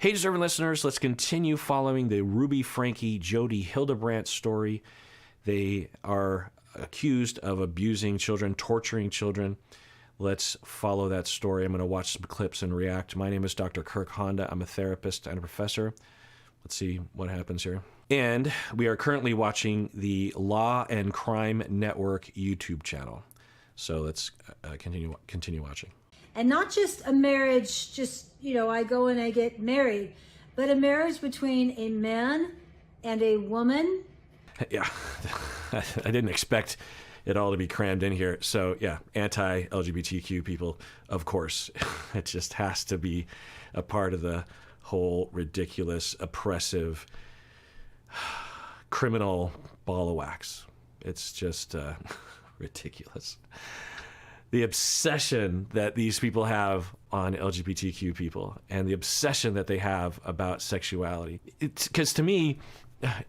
Hey, deserving listeners, let's continue following the Ruby Franke Jodi Hildebrandt story. They are accused of abusing children, torturing children. Let's follow that story. I'm going to watch some clips and react. My name is Dr. Kirk Honda. I'm a therapist and a professor. Let's see what happens here. And we are currently watching the Law and Crime Network YouTube channel. So let's continue watching. And not just a marriage, I go and I get married, but a marriage between a man and a woman. Yeah, I didn't expect it all to be crammed in here. So yeah, anti-LGBTQ people, of course. It just has to be a part of the whole ridiculous, oppressive, criminal ball of wax. It's just ridiculous. The obsession that these people have on LGBTQ people and the obsession that they have about sexuality. Because to me,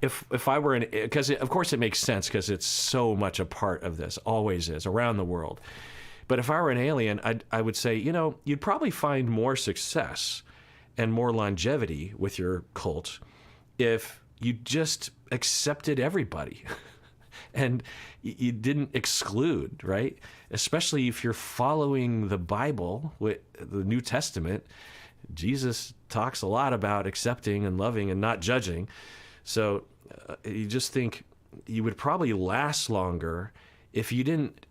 if I were because of course it makes sense because it's so much a part of this, always is, around the world. But if I were an alien, I would say, you'd probably find more success and more longevity with your cult if you just accepted everybody. And you didn't exclude, right? Especially if you're following the Bible, with the New Testament. Jesus talks a lot about accepting and loving and not judging. So you just think you would probably last longer if you didn't,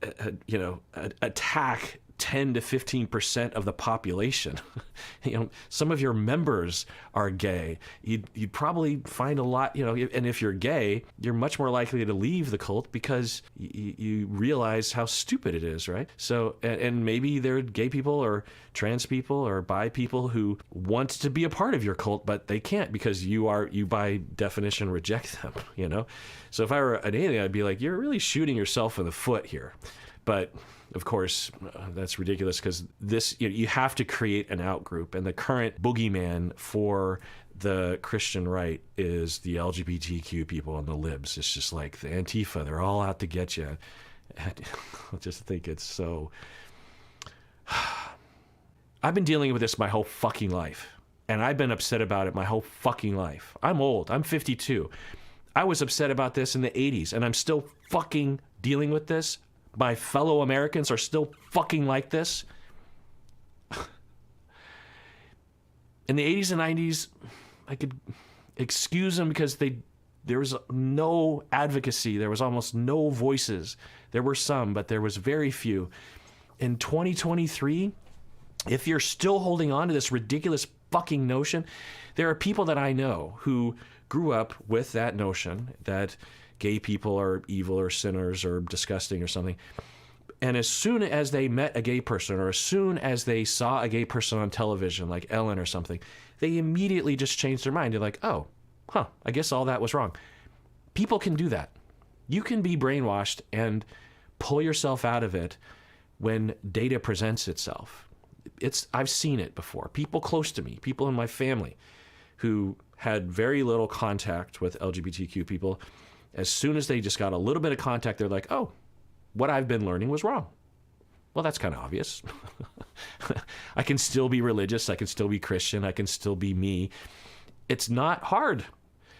attack 10 to 15% of the population. Some of your members are gay. You'd probably find a lot, and if you're gay, you're much more likely to leave the cult because you realize how stupid it is, right? So, and maybe there are gay people or trans people or bi people who want to be a part of your cult, but they can't because you by definition reject them, So if I were an alien, I'd be like, you're really shooting yourself in the foot here. But of course, that's ridiculous because this, you have to create an outgroup. And the current boogeyman for the Christian right is the LGBTQ people and the libs. It's just like the Antifa, they're all out to get you. And I just think it's so... I've been dealing with this my whole fucking life. And I've been upset about it my whole fucking life. I'm old. I'm 52. I was upset about this in the 80s, and I'm still fucking dealing with this. My fellow Americans are still fucking like this. In the 80s and 90s, I could excuse them because there was no advocacy. There was almost no voices. There were some, but there was very few. In 2023, if you're still holding on to this ridiculous fucking notion, there are people that I know who grew up with that notion that gay people are evil or sinners or disgusting or something. And as soon as they met a gay person or as soon as they saw a gay person on television like Ellen or something, they immediately just changed their mind. They're like, oh, I guess all that was wrong. People can do that. You can be brainwashed and pull yourself out of it when data presents itself. I've seen it before. People close to me, people in my family who had very little contact with LGBTQ people, as soon as they just got a little bit of contact, they're like, oh, what I've been learning was wrong. Well, that's kind of obvious. I can still be religious. I can still be Christian. I can still be me. It's not hard.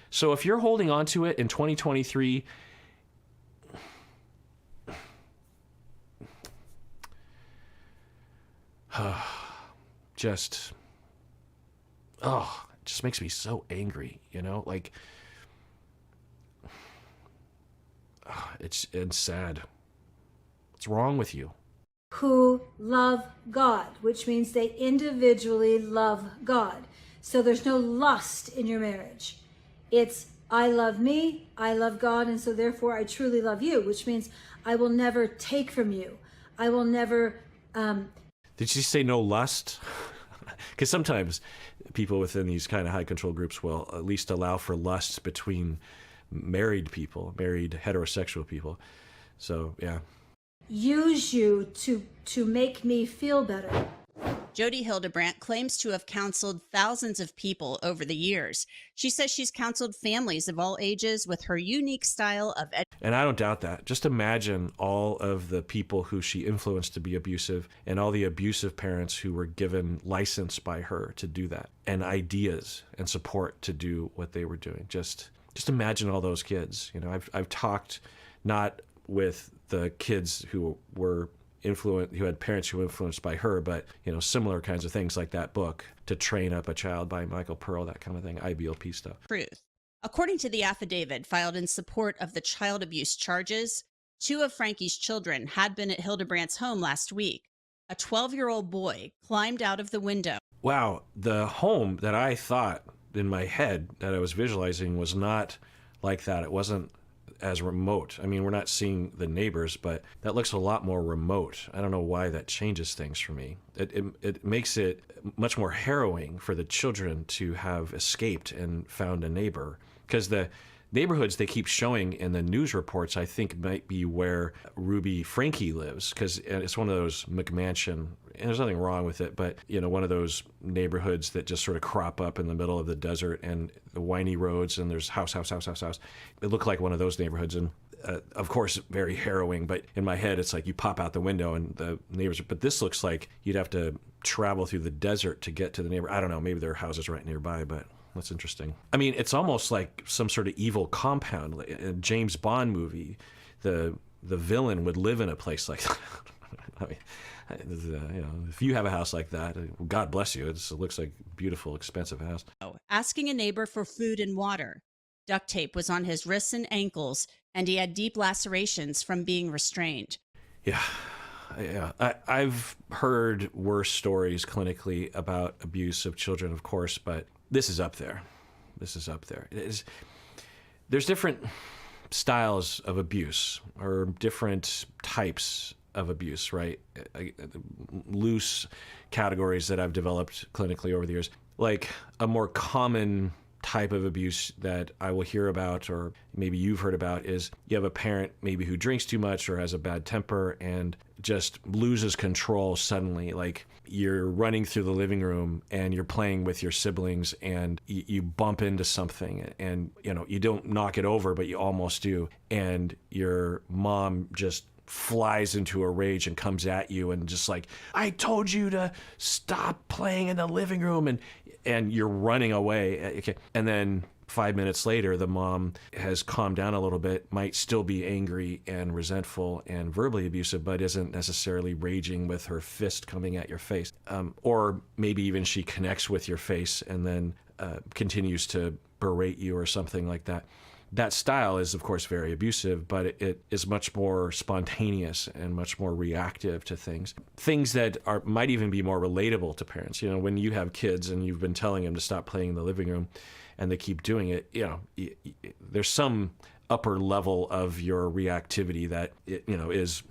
So if you're holding on to it in 2023, it just makes me so angry, like, it's sad. What's wrong with you? Who love God, which means they individually love God. So there's no lust in your marriage. It's, I love me, I love God, and so therefore I truly love you, which means I will never take from you. I will never... Did she say no lust? Because sometimes people within these kind of high control groups will at least allow for lust between married people, married heterosexual people. So, yeah. Use you to make me feel better. Jodi Hildebrandt claims to have counseled thousands of people over the years. She says she's counseled families of all ages with her unique style of And I don't doubt that. Just imagine all of the people who she influenced to be abusive and all the abusive parents who were given license by her to do that and ideas and support to do what they were doing. Just imagine all those kids. You know, I've talked not with the kids who were who had parents who were influenced by her, but you know, similar kinds of things like that book, To Train Up a Child by Michael Pearl, that kind of thing, IBLP stuff. Truth. According to the affidavit filed in support of the child abuse charges, 2 of Franke's children had been at Hildebrandt's home last week. A 12-year-old boy climbed out of the window. Wow, the home that I thought in my head that I was visualizing was not like that. It wasn't as remote. I mean, we're not seeing the neighbors, but that looks a lot more remote. I don't know why that changes things for me. It makes it much more harrowing for the children to have escaped and found a neighbor, because the neighborhoods they keep showing in the news reports, I think, might be where Ruby Franke lives, because it's one of those McMansion, and there's nothing wrong with it, but you know, one of those neighborhoods that just sort of crop up in the middle of the desert and the windy roads, and there's house. It looked like one of those neighborhoods, and of course, very harrowing. But in my head, it's like you pop out the window and the neighbors. But this looks like you'd have to travel through the desert to get to the neighbor. I don't know. Maybe there are houses right nearby, but that's interesting. I mean, it's almost like some sort of evil compound. Like a James Bond movie, the villain would live in a place like that. I mean, you know, if you have a house like that, God bless you. It looks like a beautiful, expensive house. Asking a neighbor for food and water. Duct tape was on his wrists and ankles, and he had deep lacerations from being restrained. Yeah. I've heard worse stories clinically about abuse of children, of course, but this is up there. There's different styles of abuse or different types of abuse, right? Loose categories that I've developed clinically over the years. Like a more common type of abuse that I will hear about, or maybe you've heard about, is you have a parent maybe who drinks too much or has a bad temper and just loses control suddenly. Like you're running through the living room and you're playing with your siblings and you bump into something and you know, you don't knock it over, but you almost do. And your mom just flies into a rage and comes at you and just like, I told you to stop playing in the living room, and you're running away. Okay. And then 5 minutes later, the mom has calmed down a little bit, might still be angry and resentful and verbally abusive, but isn't necessarily raging with her fist coming at your face. Or maybe even she connects with your face and then continues to berate you or something like that. That style is, of course, very abusive, but it is much more spontaneous and much more reactive to things. Things that might even be more relatable to parents. You know, when you have kids and you've been telling them to stop playing in the living room and they keep doing it, you know, there's some upper level of your reactivity that, you know, is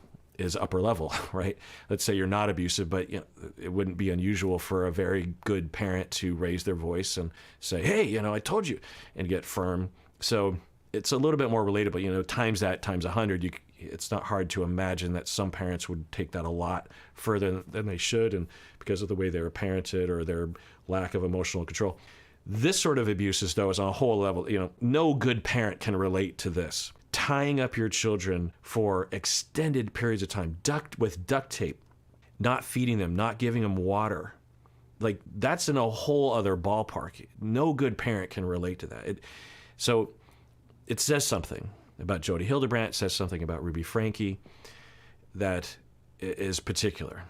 upper level, right? Let's say you're not abusive, but you know, it wouldn't be unusual for a very good parent to raise their voice and say, hey, you know, I told you, and get firm. So it's a little bit more relatable, you know, times 100. It's not hard to imagine that some parents would take that a lot further than they should, and because of the way they were parented or their lack of emotional control. This sort of abuses, though, is on a whole level. You know, no good parent can relate to this. Tying up your children for extended periods of time, with duct tape, not feeding them, not giving them water. Like, that's in a whole other ballpark. No good parent can relate to that. So it says something about Jodi Hildebrandt, it says something about Ruby Franke that is particular.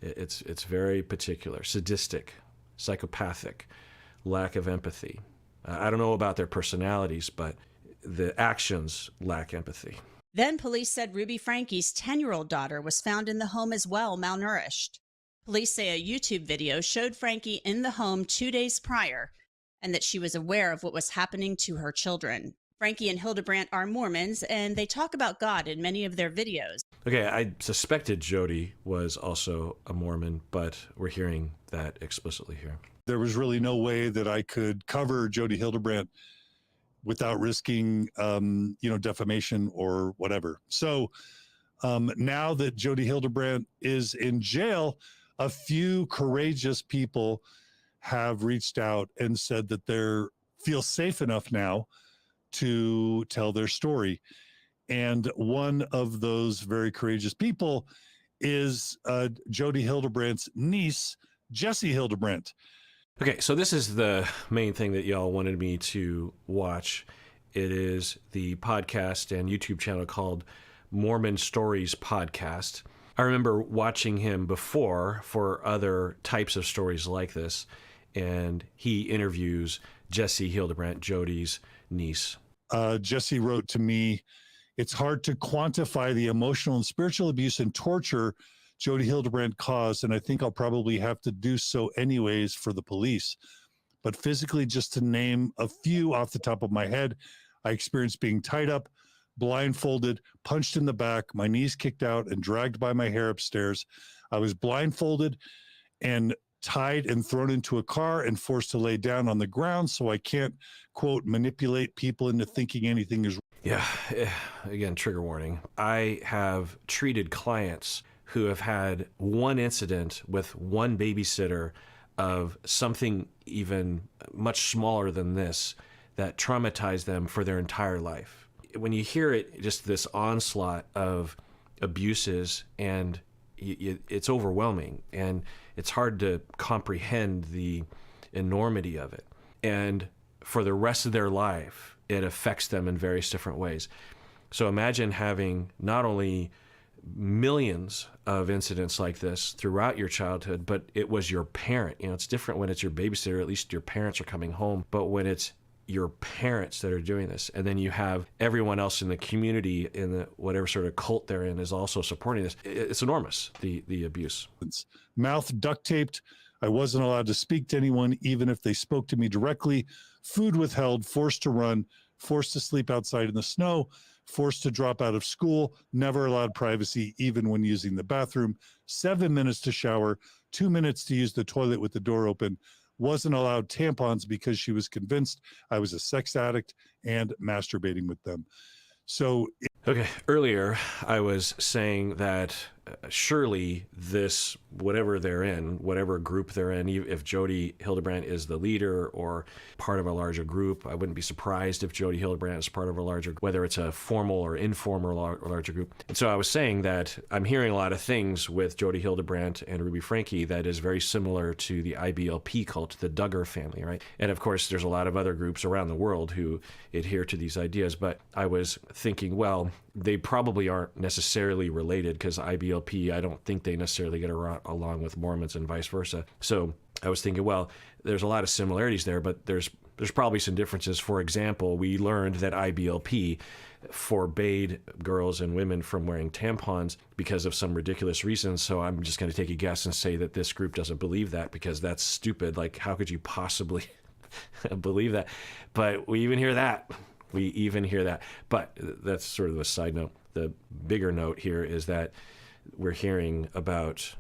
It's very particular, sadistic, psychopathic, lack of empathy. I don't know about their personalities, but the actions lack empathy. Then police said Ruby Franke's 10-year-old daughter was found in the home as well, malnourished. Police say a YouTube video showed Franke in the home 2 days prior and that she was aware of what was happening to her children. Franke and Hildebrandt are Mormons, and they talk about God in many of their videos. Okay, I suspected Jodi was also a Mormon, but we're hearing that explicitly here. There was really no way that I could cover Jodi Hildebrandt without risking, defamation or whatever. So now that Jodi Hildebrandt is in jail, A few courageous people have reached out and said that they feel safe enough now to tell their story. And one of those very courageous people is Jodi Hildebrandt's niece, Jessie Hildebrandt. Okay, so this is the main thing that y'all wanted me to watch. It is the podcast and YouTube channel called Mormon Stories Podcast. I remember watching him before for other types of stories like this, and he interviews Jessie Hildebrandt, Jodi's niece. Jessie wrote to me, "It's hard to quantify the emotional and spiritual abuse and torture Jodi Hildebrandt caused, and I think I'll probably have to do so anyways for the police. But physically, just to name a few off the top of my head, I experienced being tied up, blindfolded, punched in the back, my knees kicked out, and dragged by my hair upstairs. I was blindfolded and tied and thrown into a car and forced to lay down on the ground so I can't, quote, manipulate people into thinking anything is." Yeah, again, trigger warning. I have treated clients who have had one incident with one babysitter of something even much smaller than this that traumatized them for their entire life. When you hear it, just this onslaught of abuses, and it's overwhelming, and it's hard to comprehend the enormity of it. And for the rest of their life, it affects them in various different ways. So imagine having not only millions of incidents like this throughout your childhood, but it was your parent. You know, it's different when it's your babysitter, at least your parents are coming home, but when it's your parents that are doing this, and then you have everyone else in the community, in the whatever sort of cult they're in, is also supporting this. It's enormous, the abuse. Mouth duct taped. I wasn't allowed to speak to anyone, even if they spoke to me directly. Food withheld, forced to run, forced to sleep outside in the snow, forced to drop out of school, never allowed privacy, even when using the bathroom, 7 minutes to shower, 2 minutes to use the toilet with the door open, wasn't allowed tampons because she was convinced I was a sex addict and masturbating with them. So, okay, earlier I was saying that surely this, whatever they're in, whatever group they're in, if Jodi Hildebrandt is the leader or part of a larger group, I wouldn't be surprised if Jodi Hildebrandt is part of a larger, whether it's a formal or informal or larger group. And so I was saying that I'm hearing a lot of things with Jodi Hildebrandt and Ruby Franke that is very similar to the IBLP cult, the Duggar family, right? And of course, there's a lot of other groups around the world who adhere to these ideas, but I was thinking, well, they probably aren't necessarily related, because IBLP, I don't think they necessarily get along with Mormons and vice versa. So I was thinking, well, there's a lot of similarities there, but there's probably some differences. For example, we learned that IBLP forbade girls and women from wearing tampons because of some ridiculous reasons. So I'm just going to take a guess and say that this group doesn't believe that, because that's stupid. Like, how could you possibly believe that? But we even hear that. But that's sort of a side note. The bigger note here is that we're hearing about,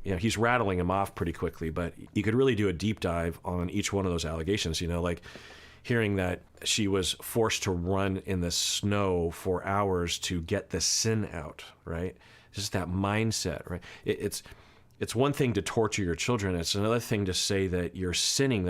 he's rattling them off pretty quickly, but you could really do a deep dive on each one of those allegations, like hearing that she was forced to run in the snow for hours to get the sin out, right? Just that mindset, right? It's one thing to torture your children. It's another thing to say that you're sinning.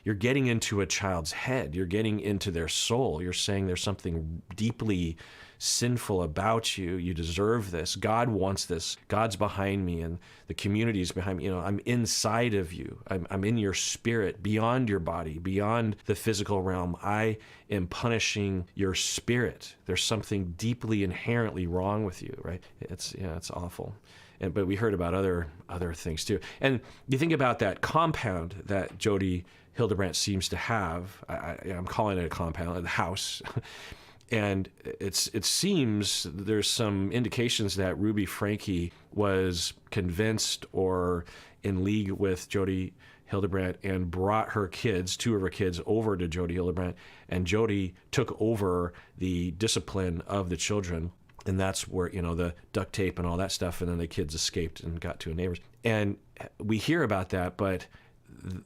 You're getting into a child's head. You're getting into their soul. You're saying there's something deeply sinful about you. You deserve this. God wants this. God's behind me, and the community's behind me. I'm inside of you. I'm in your spirit, beyond your body, beyond the physical realm. I am punishing your spirit. There's something deeply, inherently wrong with you, right? It's awful. But we heard about other things too. And you think about that compound that Jodi Hildebrandt seems to have. I'm calling it a compound, a house. And it seems there's some indications that Ruby Franke was convinced or in league with Jodi Hildebrandt and brought her kids, two of her kids, over to Jodi Hildebrandt. And Jodi took over the discipline of the children. And that's where, the duct tape and all that stuff, and then the kids escaped and got to a neighbor's. And we hear about that, but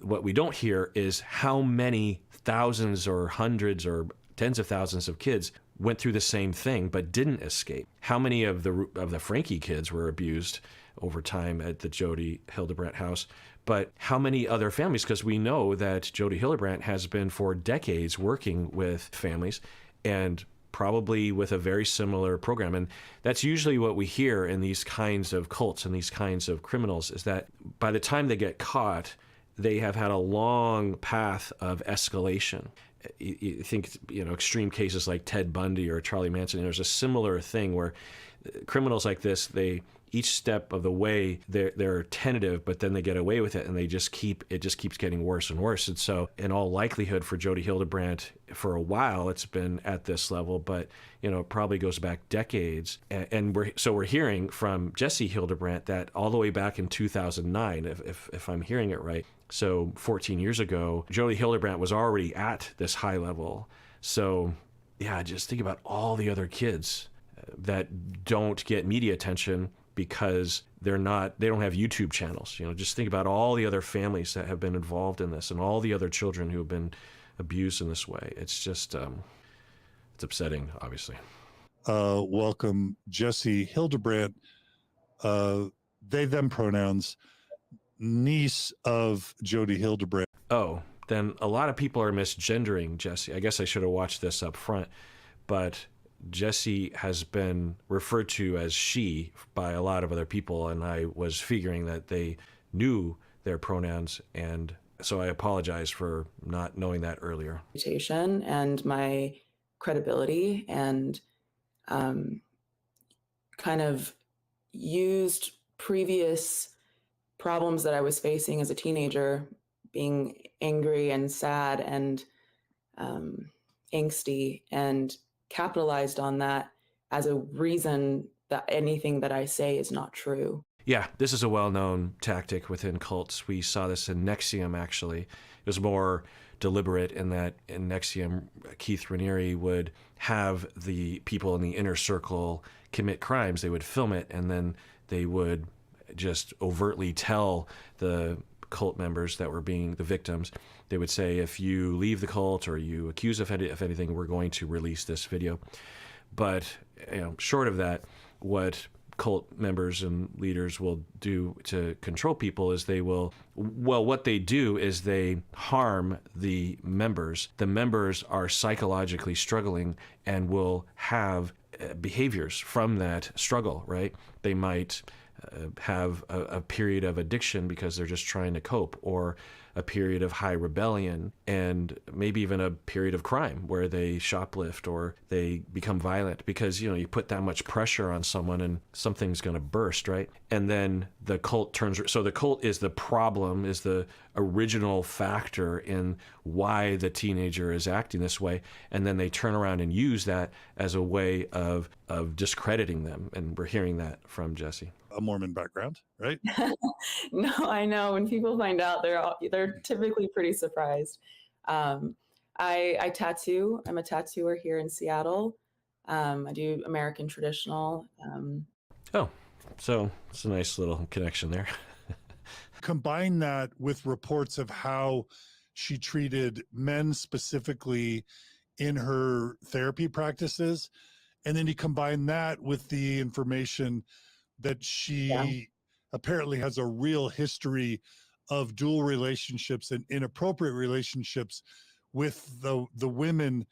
what we don't hear is how many thousands or hundreds or tens of thousands of kids went through the same thing but didn't escape. How many of the Franke kids were abused over time at the Jodi Hildebrandt house. But how many other families? Because we know that Jodi Hildebrandt has been for decades working with families, and probably with a very similar program. And that's usually what we hear in these kinds of cults and these kinds of criminals, is that by the time they get caught, they have had a long path of escalation. You think, extreme cases like Ted Bundy or Charlie Manson, there's a similar thing where criminals like this, each step of the way they're tentative, but then they get away with it, and it just keeps getting worse and worse. And so, in all likelihood, for Jodi Hildebrandt, for a while, it's been at this level, but it probably goes back decades. And we're hearing from Jesse Hildebrandt that all the way back in 2009, if I'm hearing it right, so 14 years ago, Jodi Hildebrandt was already at this high level. So, yeah, just think about all the other kids that don't get media attention because they don't have YouTube channels. Just think about all the other families that have been involved in this and all the other children who have been abused in this way. It's just, it's upsetting, obviously. Welcome, Jesse Hildebrandt, they, them pronouns, niece of Jodi Hildebrandt. Oh, then a lot of people are misgendering Jesse. I guess I should have watched this up front, but Jesse has been referred to as she by a lot of other people, and I was figuring that they knew their pronouns, and so I apologize for not knowing that earlier. And my credibility, and kind of used previous problems that I was facing as a teenager, being angry and sad and angsty, and capitalized on that as a reason that anything that I say is not true. Yeah, this is a well-known tactic within cults. We saw this in NXIVM, actually. It was more deliberate in that in NXIVM, Keith Raniere would have the people in the inner circle commit crimes. They would film it, and then they would just overtly tell the cult members that were being the victims. They would say, if you leave the cult or you accuse of anything, we're going to release this video. But short of that, what cult members and leaders will do to control people is what they do is they harm the members. The members are psychologically struggling and will have behaviors from that struggle, right? They might have a period of addiction because they're just trying to cope, or a period of high rebellion, and maybe even a period of crime where they shoplift or they become violent because, you put that much pressure on someone and something's going to burst, right? And then the cult turns, so the cult is the problem, is the original factor in why the teenager is acting this way. And then they turn around and use that as a way of discrediting them. And we're hearing that from Jesse. A Mormon background, right? No, I know. When people find out, they're typically pretty surprised. I tattoo. I'm a tattooer here in Seattle. I do American traditional. Oh, so it's a nice little connection there. Combine that with reports of how she treated men specifically in her therapy practices, and then you combine that with the information that she apparently has a real history of dual relationships and inappropriate relationships with the women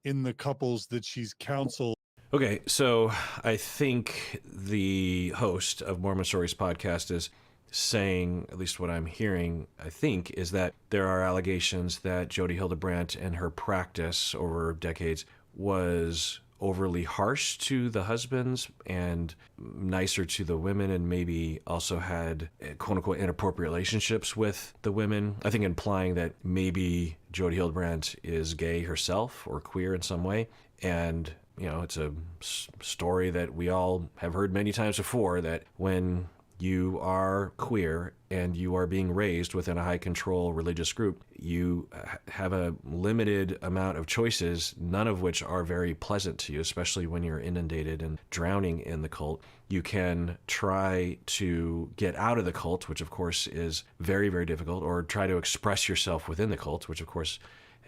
in the couples that she's counseled. Okay, so I think the host of Mormon Stories podcast is saying, at least what I'm hearing, I think, is that there are allegations that Jodi Hildebrandt and her practice over decades was overly harsh to the husbands and nicer to the women, and maybe also had quote unquote inappropriate relationships with the women. I think implying that maybe Jodi Hildebrandt is gay herself or queer in some way. And, it's a story that we all have heard many times before, that when you are queer and you are being raised within a high control religious group, you have a limited amount of choices, none of which are very pleasant to you, especially when you're inundated and drowning in the cult. You can try to get out of the cult, which of course is very, very difficult, or try to express yourself within the cult, which of course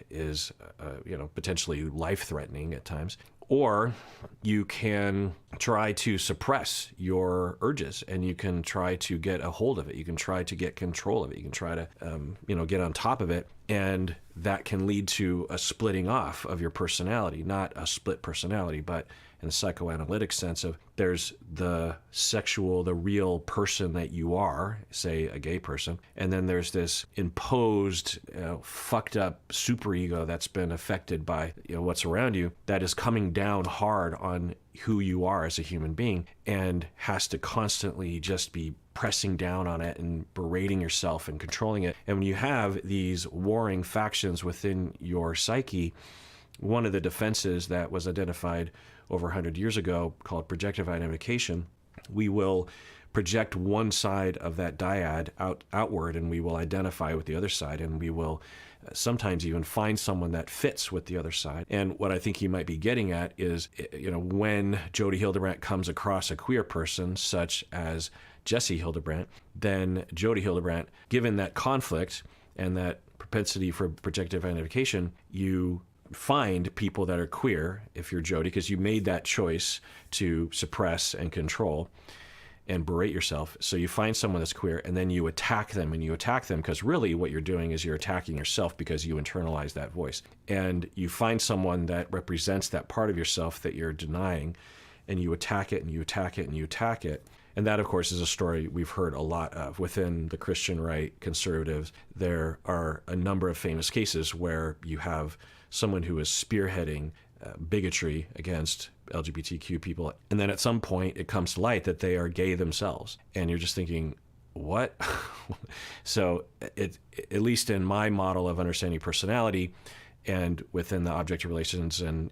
is, potentially life-threatening at times. Or you can try to suppress your urges, and you can try to get a hold of it. You can try to get control of it. You can try to, get on top of it. And that can lead to a splitting off of your personality, not a split personality, but in the psychoanalytic sense of there's the sexual, the real person that you are, say a gay person, and then there's this imposed, fucked up superego that's been affected by what's around you that is coming down hard on who you are as a human being and has to constantly just be pressing down on it and berating yourself and controlling it. And when you have these warring factions within your psyche, one of the defenses that was identified over 100 years ago called projective identification, we will project one side of that dyad outward, and we will identify with the other side, and we will sometimes even find someone that fits with the other side. And what I think you might be getting at is, when Jodi Hildebrandt comes across a queer person such as Jesse Hildebrandt, then Jodi Hildebrandt, given that conflict and that propensity for projective identification, you find people that are queer, if you're Jodi, because you made that choice to suppress and control and berate yourself. So you find someone that's queer, and then you attack them, and you attack them because really what you're doing is you're attacking yourself because you internalize that voice. And you find someone that represents that part of yourself that you're denying, and you attack it, and you attack it, and you attack it. And that, of course, is a story we've heard a lot of. Within the Christian right, conservatives, there are a number of famous cases where you have someone who is spearheading bigotry against LGBTQ people. And then at some point it comes to light that they are gay themselves. And you're just thinking, what? So at least in my model of understanding personality and within the object of relations and,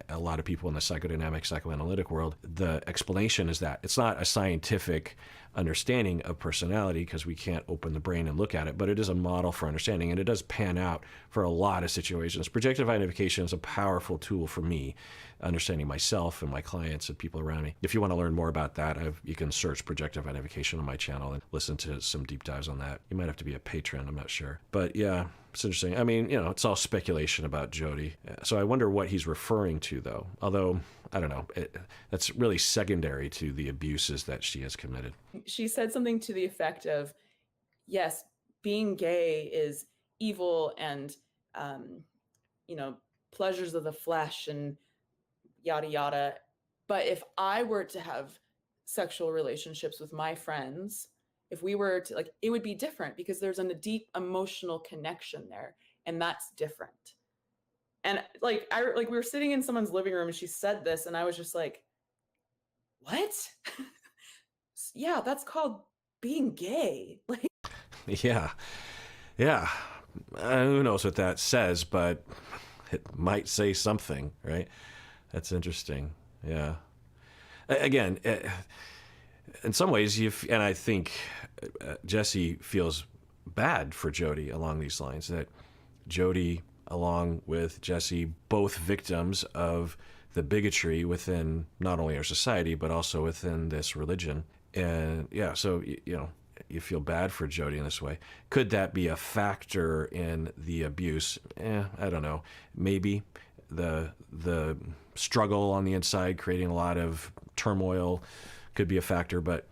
a lot of people in the psychodynamic, psychoanalytic world, the explanation is that it's not a scientific understanding of personality because we can't open the brain and look at it, but it is a model for understanding, and it does pan out for a lot of situations. Projective identification is a powerful tool for me, understanding myself and my clients and people around me. If you want to learn more about that, you can search projective identification on my channel and listen to some deep dives on that. You might have to be a patron, I'm not sure. But yeah, it's interesting. I mean, it's all speculation about Jodi. So I wonder what he's referring to, though. Although, I don't know, that's really secondary to the abuses that she has committed. She said something to the effect of, yes, being gay is evil and, pleasures of the flesh and yada, yada. But if I were to have sexual relationships with my friends, if we were to it would be different because there's a deep emotional connection there, and that's different. And we were sitting in someone's living room and she said this, and I was just like, what? Yeah, that's called being gay. Yeah. Who knows what that says, but it might say something, right? That's interesting. Yeah. Again, in some ways, and I think Jesse feels bad for Jodi along these lines, that Jodi, along with Jesse, both victims of the bigotry within not only our society, but also within this religion. And yeah, so, you feel bad for Jodi in this way. Could that be a factor in the abuse? I don't know. Maybe the struggle on the inside, creating a lot of turmoil, could be a factor. But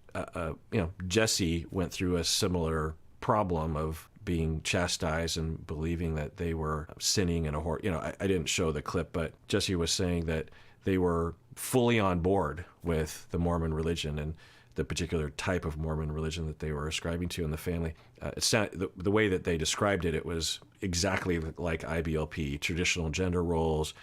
Jesse went through a similar problem of being chastised and believing that they were sinning in a I didn't show the clip, but Jesse was saying that they were fully on board with the Mormon religion and the particular type of Mormon religion that they were ascribing to in the family. The way that they described it, it was exactly like IBLP, traditional gender roles,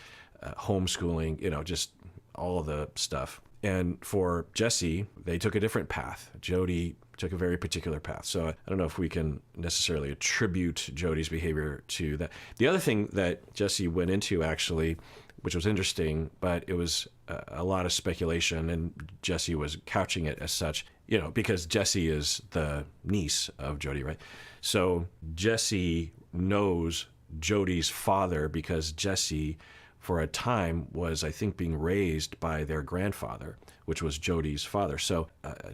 homeschooling, just all the stuff. And for Jesse, they took a different path. Jodi took a very particular path. So I don't know if we can necessarily attribute Jodi's behavior to that. The other thing that Jesse went into, actually, which was interesting, but it was a lot of speculation, and Jesse was couching it as such, because Jesse is the niece of Jodi, right? So Jesse knows Jodi's father because Jesse, for a time, was, I think, being raised by their grandfather, which was Jodi's father. So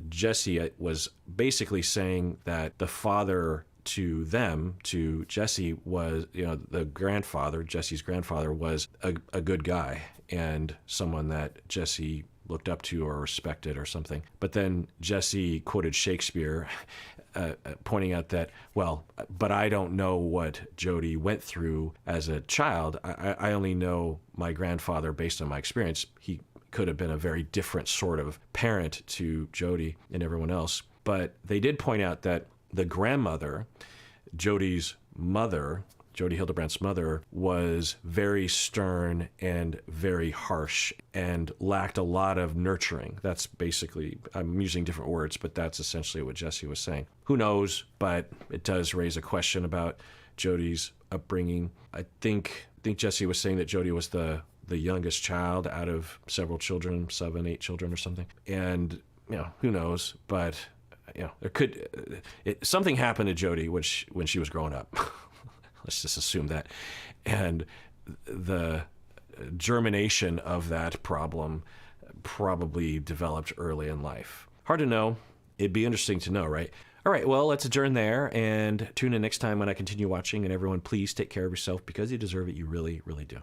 Jesse was basically saying that the father to them, to Jesse, was, the grandfather, Jesse's grandfather, was a good guy and someone that Jesse looked up to or respected or something. But then Jesse quoted Shakespeare, pointing out that, well, but I don't know what Jodi went through as a child. I only know my grandfather based on my experience. He could have been a very different sort of parent to Jodi and everyone else. But they did point out that the grandmother, Jodi's mother, Jodi Hildebrandt's mother, was very stern and very harsh and lacked a lot of nurturing. That's basically, I'm using different words, but that's essentially what Jesse was saying. Who knows, but it does raise a question about Jodi's upbringing. I think Jesse was saying that Jodi was the youngest child out of several children, 7, 8 children or something. And, who knows, but there could, something happened to Jodi when she was growing up. Let's just assume that. And the germination of that problem probably developed early in life. Hard to know. It'd be interesting to know, right? All right, well, let's adjourn there and tune in next time when I continue watching. And everyone, please take care of yourself because you deserve it. You really, really do.